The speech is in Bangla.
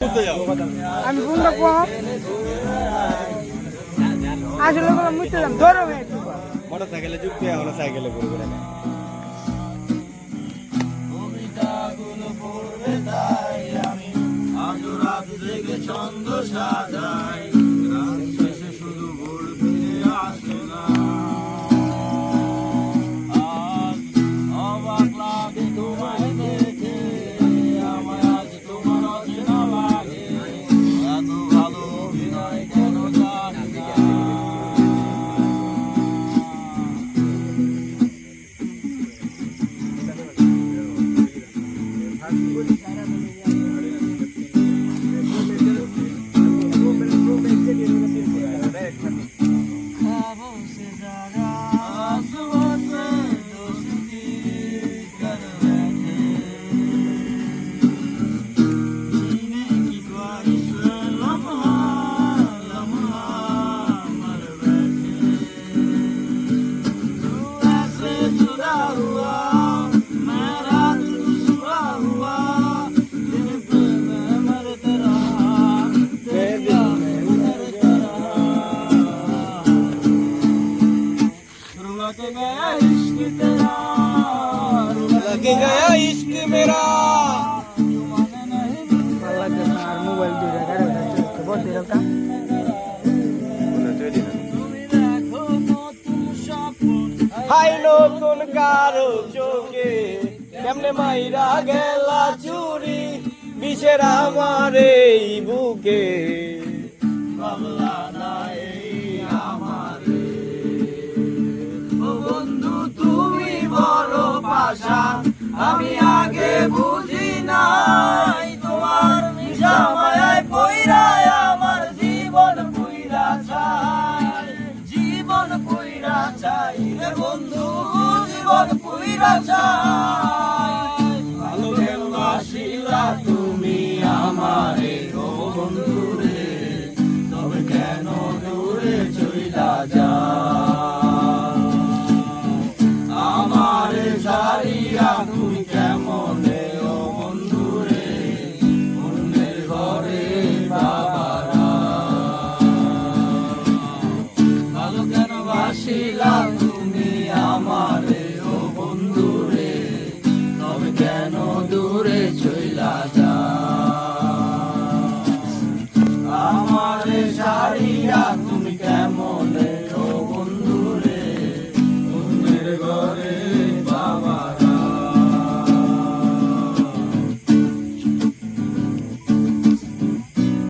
আমি কোনটা কোয়া আসলে বলে মুইতে যাম ধরো মোটরসাইকেলে যুক্তি হলো সাইকেলে ঘুরে ঘুরে ছন্দ সাজাই রাত শেষে শুধু ভোর ফিরে আসে না আজ অবাক লাগে তোমায় দেখে আমার আজ তোমার অচেনা লাগে এত ভালো অভিনয় কেন জানি না लगे गया इश्क मेरा মোবাইল দিয়ে বল দিয়ে দাও হাই নতুন কারো চোখে কেমনে মাইরা গেলা চুরি বিষের আমার এই বুকে বাবলা নাই আমারে ও বন্ধু তুমি বড় পাশা আমি আগে বুঝি নাই তোমার মিশা